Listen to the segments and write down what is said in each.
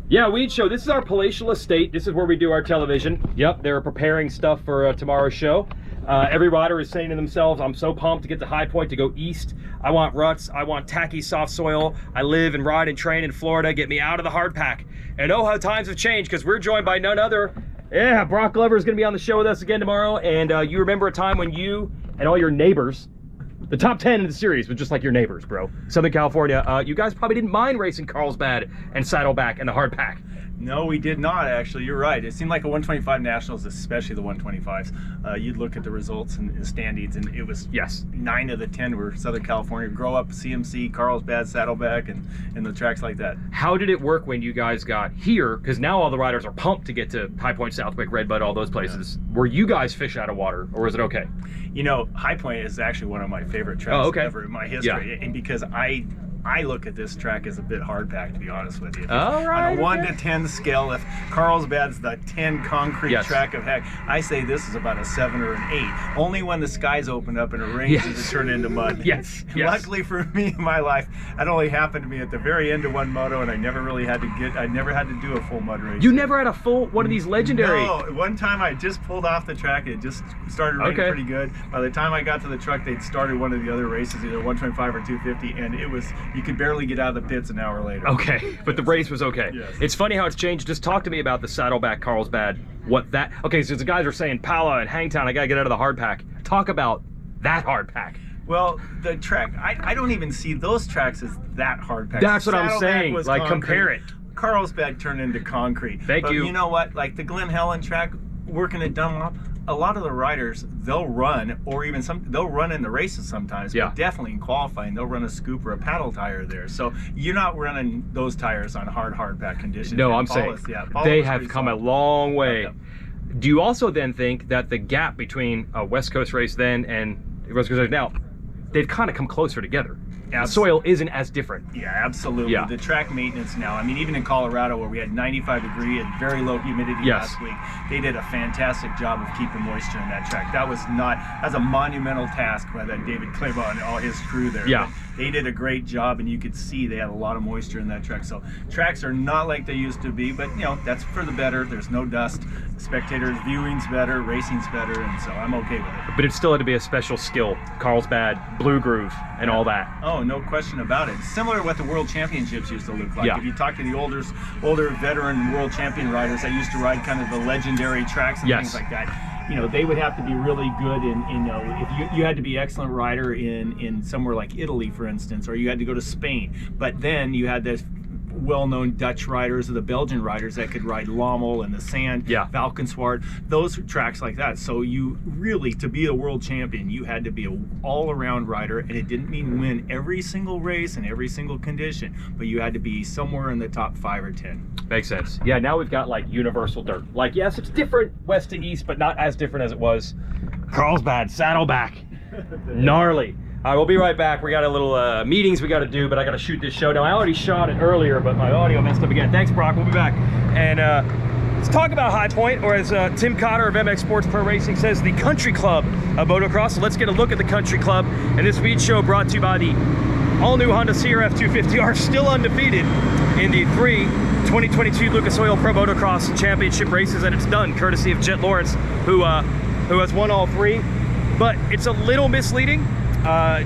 Yeah, Weege Show. This is our palatial estate. This is where we do our television. Yep, they're preparing stuff for tomorrow's show. Every rider is saying to themselves, I'm so pumped to get to High Point to go east. I want ruts. I want tacky soft soil. I live and ride and train in Florida. Get me out of the hard pack. And oh, how times have changed, because we're joined by none other. Yeah, Brock Glover is going to be on the show with us again tomorrow. And you remember a time when you and all your neighbors, the top 10 in the series was just like your neighbors, bro. Southern California, you guys probably didn't mind racing Carlsbad and Saddleback in the hard pack. No, we did not, actually. You're right. It seemed like a 125 Nationals, especially the 125s. You'd look at the results and the standings, and it was 9 of the 10 were Southern California. Grow up, CMC, Carlsbad, Saddleback, and the tracks like that. How did it work when you guys got here? Because now all the riders are pumped to get to High Point, Southwick, Redbud, all those places. Yeah. Were you guys fish out of water, or was it okay? You know, High Point is actually one of my favorite tracks ever in my history. Yeah. And because I look at this track as a bit hard packed, to be honest with you. On a 1 to 10 scale, if Carlsbad's the 10 concrete track of heck, I say this is about a 7 or an 8. Only when the skies open up and it rains does it turn into mud. Luckily for me in my life, that only happened to me at the very end of one moto, and I never really had to do a full mud race. You never had a full one of these legendary? No, one time I just pulled off the track. It just started raining pretty good. By the time I got to the truck, they'd started one of the other races, either 125 or 250, and it was, you could barely get out of the pits an hour later. Okay, but the race was okay. Yes. It's funny how it's changed. Just talk to me about the Saddleback Carlsbad. Okay, so the guys are saying Pala and Hangtown, I gotta get out of the hard pack. Talk about that hard pack. Well, the track, I don't even see those tracks as that hard pack. That's what I'm saying. Like, concrete. Compare it. Carlsbad turned into concrete. Thank you. You know what? Like the Glen Helen track, working at Dunlop, a lot of the riders, they'll run, or even they'll run in the races sometimes, but definitely in qualifying, they'll run a scoop or a paddle tire there. So you're not running those tires on hard pack conditions. No, I'm saying they have come a long way. Do you also then think that the gap between a West Coast race then and West Coast race now, they've kind of come closer together? The soil isn't as different. Yeah, absolutely. Yeah. The track maintenance now, I mean, even in Colorado where we had 95 degree and very low humidity last week, they did a fantastic job of keeping moisture in that track. That's a monumental task by that David Claybon and all his crew there. Yeah. They did a great job, and you could see they had a lot of moisture in that track. So tracks are not like they used to be, but you know, that's for the better. There's no dust. Spectators, viewing's better, racing's better, and so I'm okay with it. But it still had to be a special skill. Carlsbad, Blue Groove, and all that. Oh, no question about it. Similar to what the World Championships used to look like. If you talk to the older veteran World Champion riders that used to ride kind of the legendary tracks and things like that, you know, they would have to be really good in if you had to be excellent rider in somewhere like Italy, for instance, or you had to go to Spain. But then you had this well-known Dutch riders or the Belgian riders that could ride Lommel and the Sand, Valkenswaard, those tracks like that. So you really, to be a world champion, you had to be an all-around rider, and it didn't mean win every single race and every single condition, but you had to be somewhere in the top 5 or 10. Makes sense. Yeah, now we've got like universal dirt. Like, yes, it's different west to east, but not as different as it was. Carlsbad, Saddleback, gnarly. All right, we'll be right back. We got a little meetings we got to do, but I got to shoot this show. Now, I already shot it earlier, but my audio messed up again. Thanks, Brock. We'll be back. And let's talk about High Point, or as Tim Cotter of MX Sports Pro Racing says, the country club of motocross. So let's get a look at the country club. And this Weege Show brought to you by the all-new Honda CRF 250R, still undefeated in the 2022 Lucas Oil Pro Motocross Championship races, and it's done courtesy of Jet Lawrence, who has won all 3. But it's a little misleading.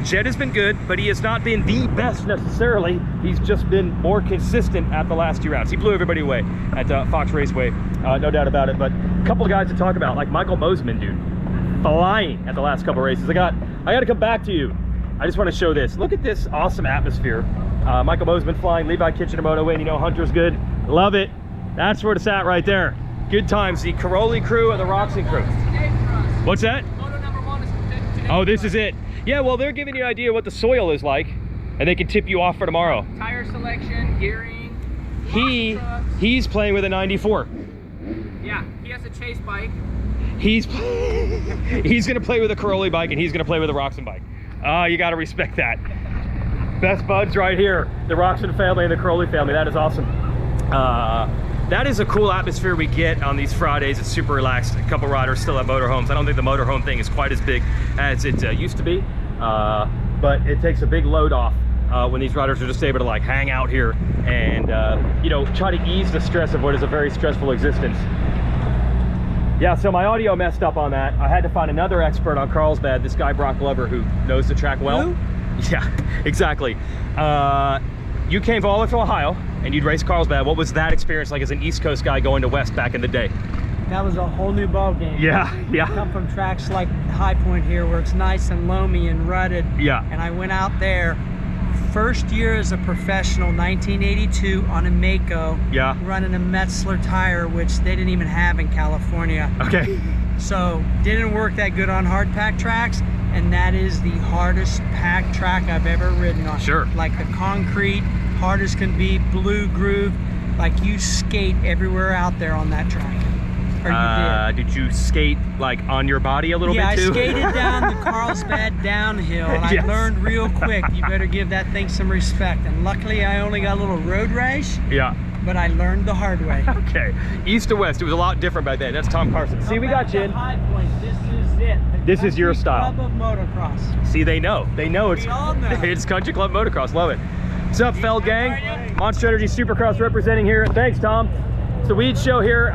Jet has been good, but he has not been the best necessarily. He's just been more consistent at the last 2 rounds. He blew everybody away at Fox Raceway, no doubt about it. But a couple of guys to talk about, like Michael Mosiman, dude, flying at the last couple of races. I got to come back to you. I just want to show this. Look at this awesome atmosphere. Michael Mosiman flying, Levi Kitchener win. You know, Hunter's good. Love it. That's where it's at right there. Good times. The Caroli crew and the Roxy crew. What's that? Oh, this is it. Yeah, well, they're giving you an idea what the soil is like, and they can tip you off for tomorrow. Tire selection, gearing. He's playing with a 94. Yeah, he has a chase bike. He's gonna play with a Caroli bike, and he's gonna play with a Roxon bike. You gotta respect that. Best buds right here. The Roxon family and the Caroli family. That is awesome. That is a cool atmosphere we get on these Fridays. It's super relaxed. A couple riders still at motorhomes. I don't think the motorhome thing is quite as big as it used to be, but it takes a big load off when these riders are just able to like hang out here and you know, try to ease the stress of what is a very stressful existence. Yeah, so my audio messed up on that. I had to find another expert on Carlsbad, this guy Brock Glover, who knows the track well. Who? Yeah, exactly. You came all the way from Ohio and you'd race Carlsbad. What was that experience like as an East Coast guy going to West back in the day? That was a whole new ball game. Yeah, yeah. I come from tracks like High Point here where it's nice and loamy and rutted. Yeah. And I went out there first year as a professional, 1982, on a Mako. Yeah. Running a Metzler tire, which they didn't even have in California. Okay. So didn't work that good on hard pack tracks, and that is the hardest pack track I've ever ridden on. Sure. Like the concrete, hard as can be, blue groove, like you skate everywhere out there on that track. Or you did. Did you skate like on your body a little bit too? Yeah, I skated down the Carlsbad downhill, and Yes. I learned real quick. You better give that thing some respect. And luckily, I only got a little road rash. Yeah. But I learned the hard way. Okay. East to West, it was a lot different back then. That's Tom Carson. See, we got you in. High Point. This is it. The This is your Country style. Club of motocross. See, they know. They know it's We all know. it's Country Club Motocross. Love it. What's up, Feld gang? Monster Energy Supercross representing here. Thanks, Tom. It's the Weege Show here.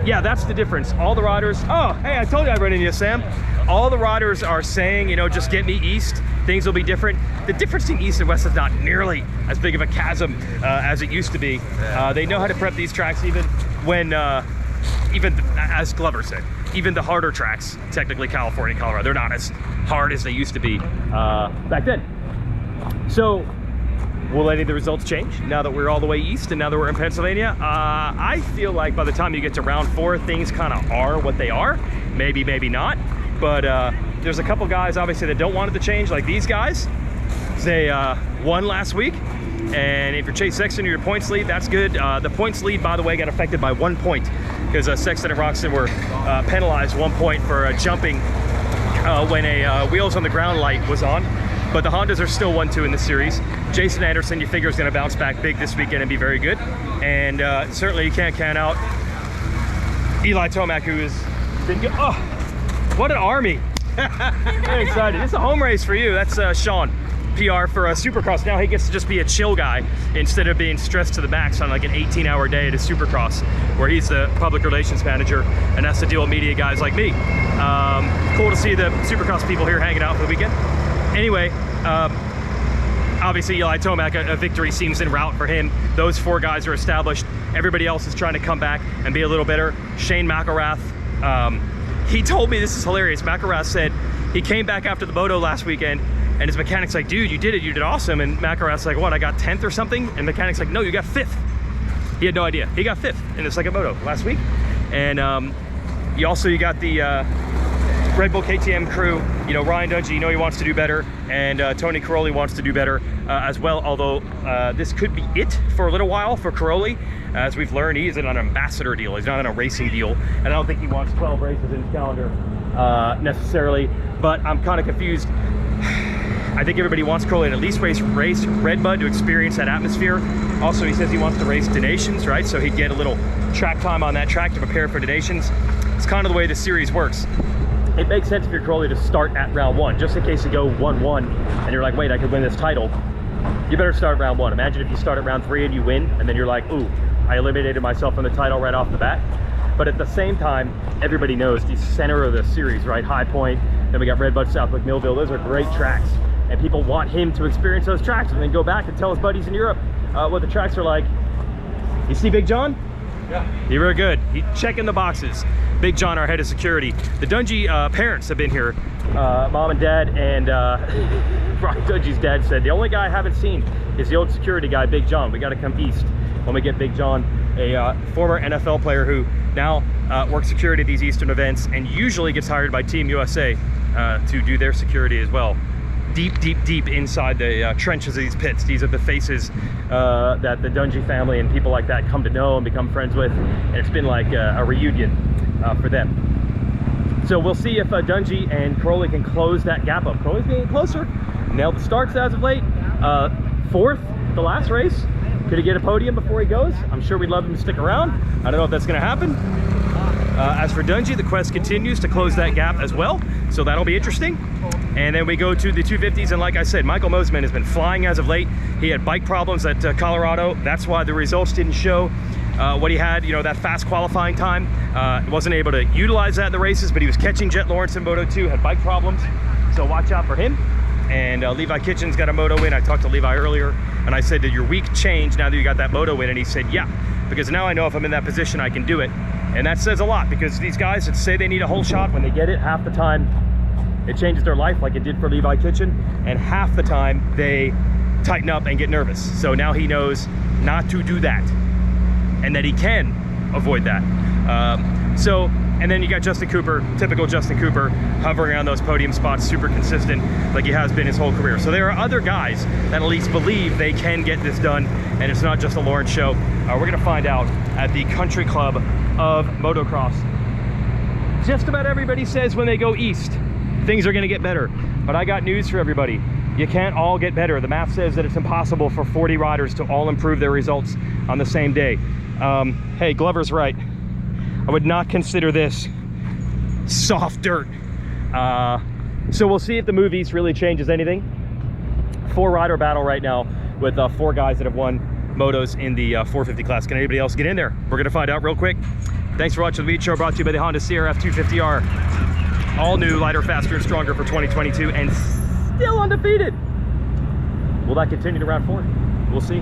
Yeah, that's the difference. All the riders. Oh, hey, I told you I'd run into you, Sam. All the riders are saying, you know, just get me east. Things will be different. The difference between east and west is not nearly as big of a chasm as it used to be. They know how to prep these tracks, even when, even as Glover said, even the harder tracks, technically California, Colorado, they're not as hard as they used to be back then. So, will any of the results change now that we're all the way east and now that we're in Pennsylvania? I feel like by the time you get to round 4, things kind of are what they are. Maybe, maybe not. But there's a couple guys, obviously, that don't want it to change, like these guys. They won last week. And if you're Chase Sexton or your points lead, that's good. The points lead, by the way, got affected by 1 point because Sexton and Roxton were penalized 1 point for jumping when a wheels on the ground light was on. But the Hondas are still 1-2 in the series. Jason Anderson, you figure, is going to bounce back big this weekend and be very good. And certainly you can't count out Eli Tomac, who has been good. Oh, what an army. Very excited. It's a home race for you. That's Sean, PR for Supercross. Now he gets to just be a chill guy instead of being stressed to the max on like an 18-hour day at a Supercross, where he's the public relations manager and has to deal with media guys like me. Cool to see the Supercross people here hanging out for the weekend. Anyway, obviously Eli Tomac, a victory seems en route for him. Those 4 guys are established. Everybody else is trying to come back and be a little better. Shane McElrath, he told me, this is hilarious, McElrath said he came back after the moto last weekend and his mechanic's like, dude, you did it, you did awesome. And McElrath's like, what, I got 10th or something? And mechanic's like, no, you got 5th. He had no idea. He got 5th in the second moto last week. And you got the Red Bull KTM crew, you know, Ryan Dungey, you know he wants to do better, and Tony Caroli wants to do better as well, although this could be it for a little while for Caroli. As we've learned, he is on an ambassador deal, he's not on a racing deal, and I don't think he wants 12 races in his calendar necessarily, but I'm kind of confused. I think everybody wants Caroli to at least race Redbud to experience that atmosphere. Also, he says he wants to race Donations, right? So he'd get a little track time on that track to prepare for Donations. It's kind of the way the series works. It makes sense for your Caroli to start at round 1, just in case you go 1-1 and you're like, wait, I could win this title. You better start round 1. Imagine if you start at round 3 and you win, and then you're like, ooh, I eliminated myself from the title right off the bat. But at the same time, everybody knows the center of the series, right? High Point, then we got Redbud, Southwick, Millville. Those are great tracks. And people want him to experience those tracks and then go back and tell his buddies in Europe what the tracks are like. You see Big John? Yeah. You were good. He checking the boxes. Big John, our head of security. The Dungey parents have been here, mom and dad, and Brian Dungey's dad said, the only guy I haven't seen is the old security guy, Big John. We got to come east when we get Big John, a former NFL player who now works security at these Eastern events and usually gets hired by Team USA to do their security as well. Deep, deep, deep inside the trenches of these pits. These are the faces that the Dungey family and people like that come to know and become friends with. And it's been like a reunion for them. So we'll see if Dungey and Caroli can close that gap up. Caroli's getting closer. Nailed the starts as of late. 4th, the last race. Could he get a podium before he goes? I'm sure we'd love him to stick around. I don't know if that's going to happen. As for Dungey, the quest continues to close that gap as well. So that'll be interesting. And then we go to the 250s, and like I said, Michael Mosiman has been flying as of late. He had bike problems at Colorado. That's why the results didn't show what he had, you know, that fast qualifying time. Wasn't able to utilize that in the races, but he was catching Jet Lawrence in Moto 2, had bike problems. So watch out for him. And Levi Kitchen's got a moto win. I talked to Levi earlier, and I said, did your week change now that you got that moto win? And he said, yeah, because now I know if I'm in that position, I can do it. And that says a lot, because these guys that say they need a whole shot, when they get it, half the time it changes their life, like it did for Levi Kitchen, and half the time they tighten up and get nervous. So now he knows not to do that, and that he can avoid that. And then you got Justin Cooper, typical Justin Cooper, hovering around those podium spots, super consistent, like he has been his whole career. So there are other guys that at least believe they can get this done, and it's not just a Lawrence show. We're gonna find out at the Country Club of Motocross. Just about everybody says when they go east, things are gonna get better. But I got news for everybody. You can't all get better. The math says that it's impossible for 40 riders to all improve their results on the same day. Hey, Glover's right. I would not consider this soft dirt. So we'll see if the movies really changes anything. 4-rider battle right now with 4 guys that have won motos in the 450 class. Can anybody else get in there? We're gonna find out real quick. Thanks for watching the Weege Show, brought to you by the Honda CRF 250R. All new, lighter, faster, and stronger for 2022, and still undefeated. Will that continue to round 4? We'll see.